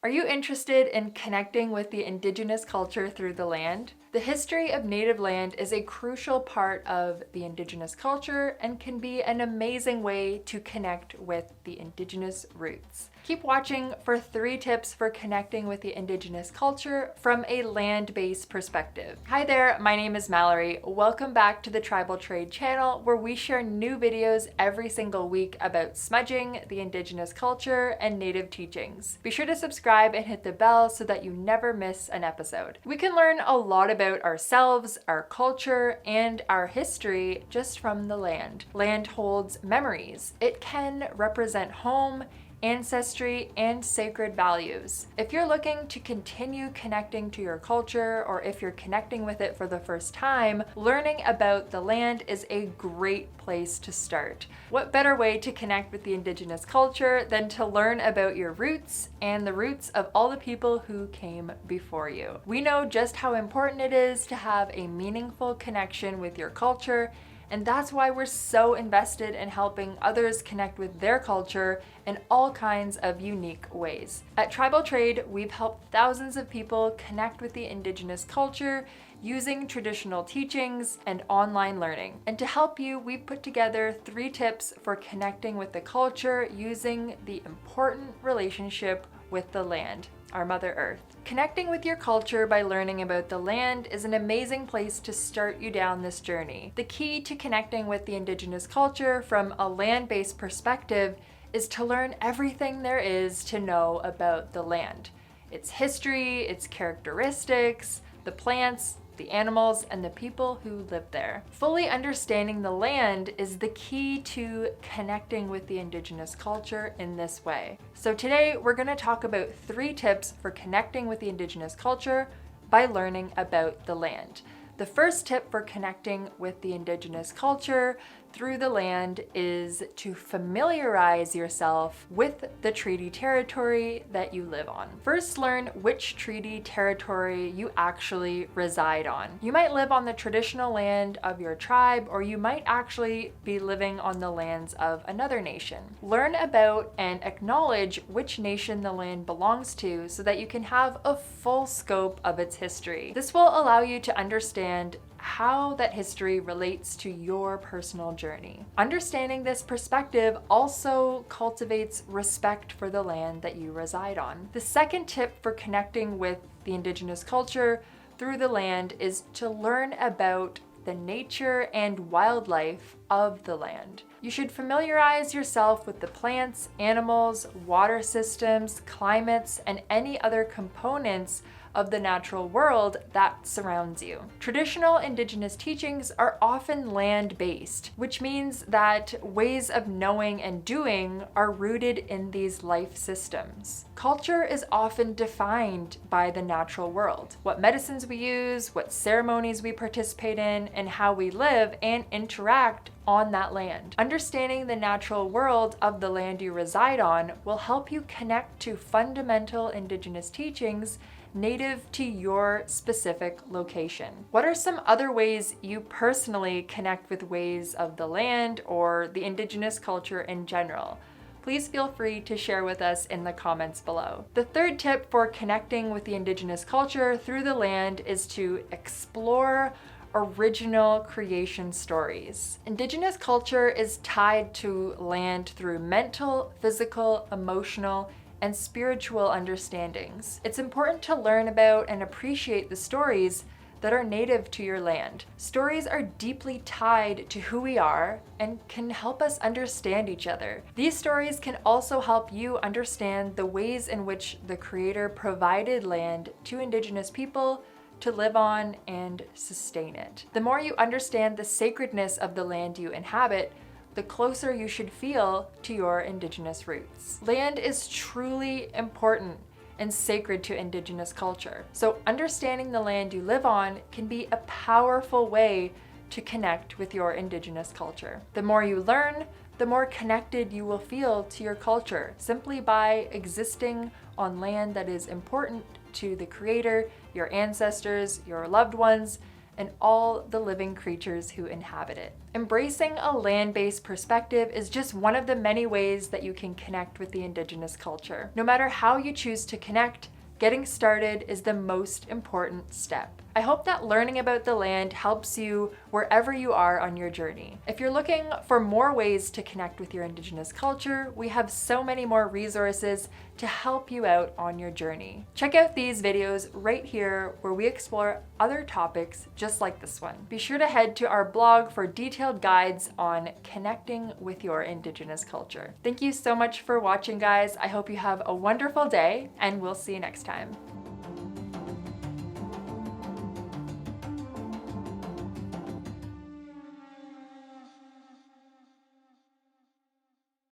Are you interested in connecting with the Indigenous culture through the land? The history of native land is a crucial part of the Indigenous culture and can be an amazing way to connect with the Indigenous roots. Keep watching for 3 tips for connecting with the Indigenous culture from a land-based perspective. Hi there, my name is Mallory. Welcome back to the Tribal Trade channel, where we share new videos every single week about smudging, the Indigenous culture, and native teachings. Be sure to subscribe and hit the bell so that you never miss an episode. We can learn a lot about ourselves, our culture, and our history just from the land. Land holds memories. It can represent home, ancestry, and sacred values. If you're looking to continue connecting to your culture, or if you're connecting with it for the first time, learning about the land is a great place to start. What better way to connect with the Indigenous culture than to learn about your roots and the roots of all the people who came before you? We know just how important it is to have a meaningful connection with your culture, and that's why we're so invested in helping others connect with their culture in all kinds of unique ways. At Tribal Trade, we've helped thousands of people connect with the Indigenous culture using traditional teachings and online learning. And to help you, we've put together 3 tips for connecting with the culture using the important relationship with the land, our Mother Earth. Connecting with your culture by learning about the land is an amazing place to start you down this journey. The key to connecting with the Indigenous culture from a land-based perspective is to learn everything there is to know about the land. Its history, its characteristics, the plants, the animals, and the people who live there. Fully understanding the land is the key to connecting with the Indigenous culture in this way. So today we're going to talk about 3 tips for connecting with the Indigenous culture by learning about the land. The first tip for connecting with the Indigenous culture through the land is to familiarize yourself with the treaty territory that you live on. First, learn which treaty territory you actually reside on. You might live on the traditional land of your tribe, or you might actually be living on the lands of another nation. Learn about and acknowledge which nation the land belongs to so that you can have a full scope of its history. This will allow you to understand how that history relates to your personal journey. Understanding this perspective also cultivates respect for the land that you reside on. The second tip for connecting with the Indigenous culture through the land is to learn about the nature and wildlife of the land. You should familiarize yourself with the plants, animals, water systems, climates, and any other components of the natural world that surrounds you. Traditional Indigenous teachings are often land-based, which means that ways of knowing and doing are rooted in these life systems. Culture is often defined by the natural world. What medicines we use, what ceremonies we participate in, and how we live and interact on that land. Understanding the natural world of the land you reside on will help you connect to fundamental Indigenous teachings native to your specific location. What are some other ways you personally connect with ways of the land or the Indigenous culture in general? Please feel free to share with us in the comments below. The third tip for connecting with the Indigenous culture through the land is to explore original creation stories. Indigenous culture is tied to land through mental, physical, emotional, and spiritual understandings. It's important to learn about and appreciate the stories that are native to your land. Stories are deeply tied to who we are and can help us understand each other. These stories can also help you understand the ways in which the Creator provided land to Indigenous people to live on and sustain it. The more you understand the sacredness of the land you inhabit, the closer you should feel to your Indigenous roots. Land is truly important and sacred to Indigenous culture. So understanding the land you live on can be a powerful way to connect with your Indigenous culture. The more you learn, the more connected you will feel to your culture simply by existing on land that is important to the Creator, your ancestors, your loved ones, and all the living creatures who inhabit it. Embracing a land-based perspective is just one of the many ways that you can connect with the Indigenous culture. No matter how you choose to connect, getting started is the most important step. I hope that learning about the land helps you wherever you are on your journey. If you're looking for more ways to connect with your Indigenous culture, we have so many more resources to help you out on your journey. Check out these videos right here where we explore other topics just like this one. Be sure to head to our blog for detailed guides on connecting with your Indigenous culture. Thank you so much for watching, guys. I hope you have a wonderful day, and we'll see you next time.